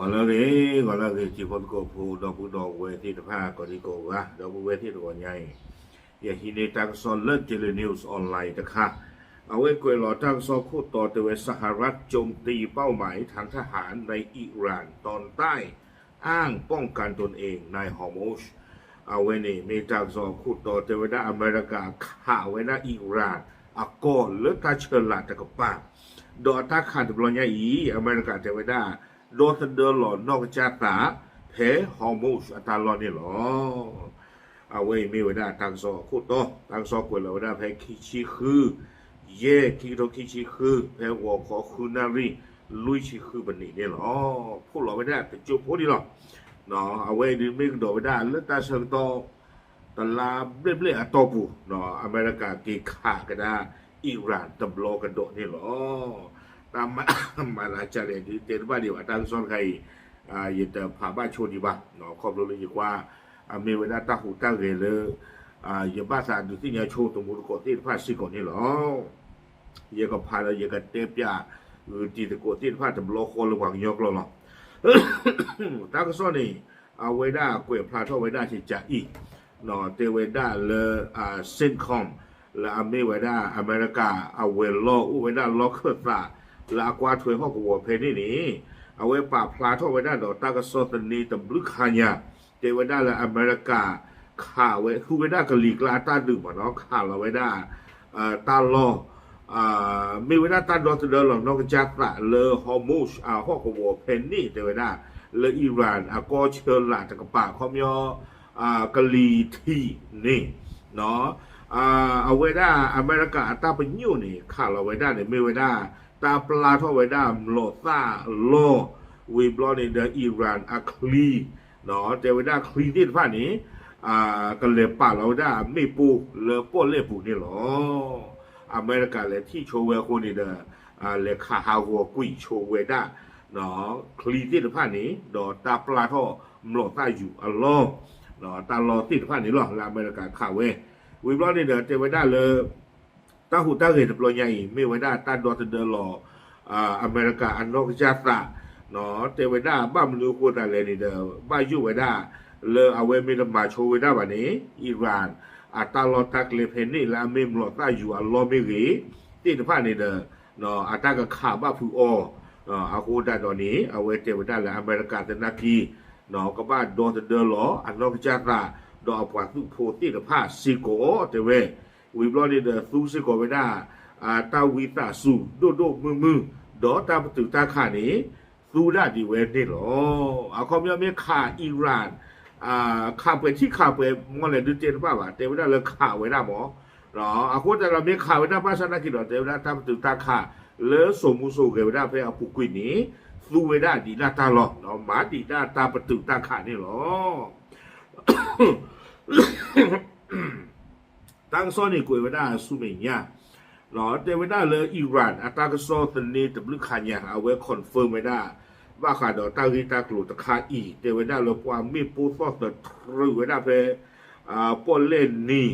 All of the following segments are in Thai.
ก่อนแล้วจีคนก็พูดอกพูดอกเวทีผ้าก่อนที่โกวะดอกเวทีตัวใหญ่อย่าฮินในตังซอนเลิศเจริญนิวส์ออนไลน์นะคะเอาไว้กวยหล่อตังซอคู่ต่อตัวสหรัฐโจมตีเป้าหมายทางทหารในอิหร่านตอนใต้อ้างป้องกันตนเองในฮอร์มุซเอาไว้นี่มีตังซอคู่ต่อตัวด้าอเมริกาข่าวไว้นะอิหร่านอากอเลือดตาเชิญหลาตะกป้าดอตาขันตบลอนยาอีอเมริกาตัวด้าโดนเดินหล่อนอกจากตาเพฮอร์มุสอัตลอนี่หรอเอาไว้มีไว้ได้ทางซอคู่โตทางซอกวยเราได้เพคิชิคือเย่คิโตคิชิคือเพวอขอคือนารีลุยชิคือบันนี่เนี่ยหรอพูดเราไม่ได้แต่จุพูดดีหรอเนาะเอาไว้ดีไม่กระโดดไม่ได้เลือดตาเชิงโตตลาเบลๆอะตปูเนาะอเมริกากีขากันได้อิหร่านตบโลกันโดนี่หรอตามมาลาจารีดีเต็มบ้านเดียวทางซอนใครยึดผ่าบ้านชนดีบ้าเนาะครอบครัวเลยดีกว่ามีเวลาตาหูตาเกลืออย่าบ้าสารดูที่เนี่ยโชว์ตัวมุดกอที่ผ้าสิก่อนนี่หรอยังก็พาเรายังก็เตปยาจีตะกอที่ผ้าตบโลคนระหว่างยกเราหรอตาก็ซ้อนนี่เอาไว้ได้กวยพลาท่อไว้ได้ที่จะอีเนาะเตไว้ได้เลยเส้นคอมและอเมไว้ได้อเมริกาเอาเวลล้อไว้ได้ล็อกเคอร์ตาและกวาดถวยห้องกับวัวเพนี่นี่เอาไว้ป่าพลาท่อไว้ได้ดอกตาก็ซ้อนนี่ตบลึกขายาเตไว้ได้และอเมริกาข่าวไว้คือไว้ได้กะลีกลาตาดึงมาเนาะข่าวเราไว้ได้ตาล้อมีไว้ได้ตาดอตเดอร์หลอกนอกจากละเลอฮอร์มุสห้องกับวัวเพนี่เตไว้ได้เลออิหร่านก็เชิญหลาจากป่าคอมยอกะลีที่นี่เนาะเอาไว้ได้อเมริกาตาเป็นยูนี่ข่าวเราไว้ได้เนี่ยไม่ไว้ได้ตาปลาท่อไว้ได้โลตาโลวีบลอในเดออิหร่านคลีเนาะเจไว้ได้คลีที่ผ่านนี้ก็เลยป่าเราได้ไม่ปูเลยป้นเล่ปูนี่หรออเมริกาเลยที่โชว์เวลคนนี่เดอเลยข่าฮาวกุยโชว์เวด้าเนาะคลีที่ผ่านนี้ดอตาปลาท่อโลตาอยู่อัลลอฮ์เนาะตาลอที่ผ่านนี้หรอแล้วอเมริกาข่าวเววีบลอนี่เดอเจไว้ได้เลยตาหูตาเห็นปลอยใหญ่ไม่ไว้ได้ตาดอตเดอร์หล่ออเมริกาอันนอกจากตาเนาะเตไว้ได้บ้ามลูกคนอะไรนี่เด้อบ้าอยู่ไว้ได้เลอเอาไว้ไม่ละมาโชว์ไว้ได้วันนี้อิหร่านตาลอตักเลเพนนี่และไม่หลอตาอยู่อัลลอฮ์ไม่รีที่ผ่านนี่เด้อเนาะตาก็ข่าวบ้าผู้อ้อเอาโคได้ตอนนี้เอาไว้เตไว้ได้และอเมริกาแต่นาทีเนาะก็บ้านดอตเดอร์หล่ออันนอกจากตาดอกปวดทุกโพที่ละผ้าซิโก้เตเววีบลอนี่เด้อซูซิโก้ไว้ได้ตาวิตาสูโดมือดอตาประตูตาขานี้ซูได้ดีเวนี่หรอเอาความยอมไม่ขาอิหร่านข่าวไปที่ข่าวไปมอเลยดูเจนป่าวเตไว้ได้เลยข่าวไว้ได้หมอหรอเอาคนแต่เราไม่ข่าวไว้ได้ภาษาอังกฤษหรอเตไว้ได้ตาประตูตาขาเลยสมมุติเกิดไว้ได้เพื่อเอาปุกุยนี้ซูไว้ได้ดีหน้าตาหรอเนาะหมาดีหน้าตาประตูตาขานี่หรอตั้งซ้อนในกุยไว้ได้สุเมียหรอเตไว้ได้เลยอิหร่านตากซ้อนตอนนี้แต่ลึกขายเอาไว้คอนเฟิร์มไว้ได้ว่าขาดอตาริตากลุตคาอีเตไว้ได้เลยความมีปูฟอกต์ทรูไว้ได้เพื่อปอเล่นนี่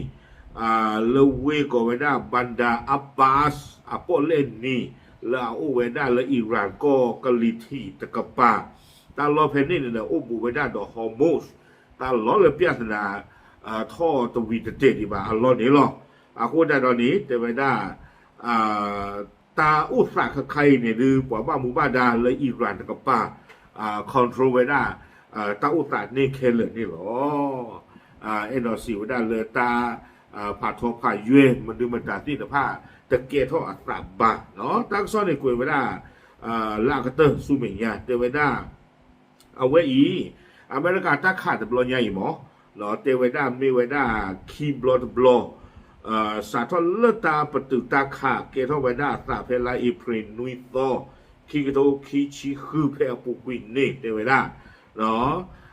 เลเวก็ไว้ได้บันดาอับบาสปอเล่นนี่แล้วเอาไว้ได้เลยอิหร่านก็กะลิทีตะกปาตาลอเพนนี่เนี่ยโอ้บุไว้ได้ดอกฮอร์โมสตาล้อเลยเปียสนาท่อตวีตเจดีบ่าอัลลอฮ์นี่หรอคนได้ตอนนี้เตไว้ได้ตาอุตสาหใครเนี่ยหรือว่าบ้ามูบ้าดาเลยอิหร่านกับป้าคอนโทรลไว้ได้ตาอุตสาหนี่เคเลยนี่หรอเอ็นอสิไว้ได้เลยตาผ่าทอผ่าเย่มันดูมันตาที่แต่ผ้าตะเกียท่ออัตราบาเนาะตั้งซ้อนในกุยไว้ได้ลากเตอร์ซูเมียเตไว้ได้เอาไว้อีอเมริกาตาขาดแต่บอลใหญ่หมอเนาะเตไว้ได้มีไว้ได้คีย์บลอสาทอเลตาประตูตาขาเกทอไว้ได้สาเพลาอีพรินนุยโตคิกโตคิชิคือเพลปุกุยนี่เตไว้ได้เนาะ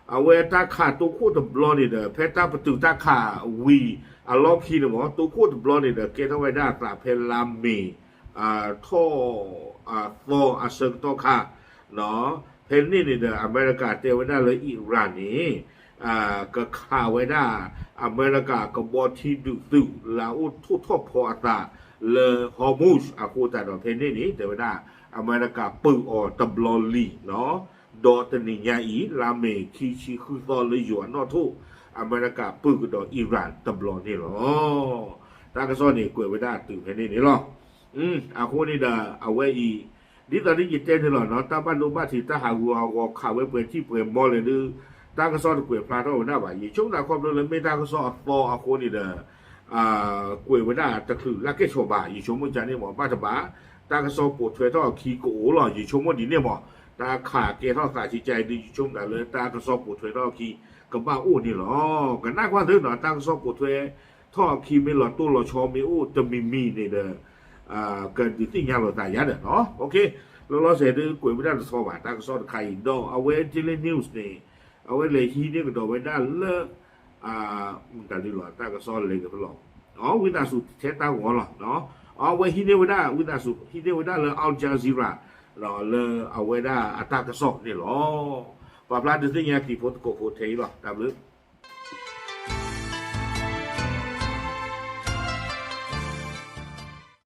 เอาไว้ตาขาตัวคู่ตบลอนี่เด้อเพตาประตูตาขาวีล็อกคีนหมอตัวคู่ตบลอนี่เด้อเกทอไว้ได้สาเพลามีท่อโซเซิงโตขาเนาะเพนนี่เด้ออเมริกาเตไว้ได้เลยอิหร่านนี้ก็ข่าวไว้ได้อเมริกาก็บอที่ดุแล้วทุกทบพอตาเลฮอร์มุสคูแต่ดอกเพนนี่แต่ว่าได้อเมริกาปืนออตบลอลีเนาะ ดอตนิยาอีลาเมคีชีคือตอเลยอยู่นอทุอเมริกาปืกดออิหร่านตบลอนี่หรอตากระซ้อนนี่กวยไว้ได้ตื่นแค่นี้หรออาคนนี่ดาเอาไว้อีดิตอนนี้ยิเต้นหรอเนาะตาบ้านลูกบ้านที่ตาหาวัวเอาข่าวไว้เปิดที่เปิดมอเลยดื้อตากระซ้อนกวยพลาดเอาหน้าบ่ายช่วงหน้าความเลยไม่ตากระซ้อนฟออาคนนี่ดากวยไว้ได้ตะคือลักเก็ตโชบะอยู่ช่วงมื้อจันนี่หมอป้าจะบ้าตากระซ้อนปวดช่วยท่อขี้โก้หรออยู่ช่วงมื้อดีเนี่ยหมอตาขาเกท่อขาจิตใจดีอยู่ช่วงนั้นเลยตากระซ้อนปวดช่วยท่อขี้กับบ้าอู้นี่หรอกันน่าว่าเถอะเนาะตากระซ้อนปวดช่วยท่อขี้ไม่หลอดตู้หลอดชอไม่อู้จะมีนี่เด้อเกินอยู่ที่ยาหลอดตายยัดเนาะโอเคเราเสร็จด้วยกวยไม่ได้สอบตากระซ้อนไข่ดองเอาไว้ที่เล่นนิวส์นี่เอาไว้เลยที่นี่ก็ดอกไว้ได้เลิกมันกันดีหรอตากระซ้อนเลยกับหลอกวินาสุเทตาหัวหรอเนาะไว้ที่นี่ไว้ได้วินาสุที่นี่ไว้ได้เลยอัลจาซีราหรอเลยเอาไว้ได้ตากระซ้อนนี่หรอปลาปลาดูสิเนี่ยกี่โพสโกโพเทหรอตามลึก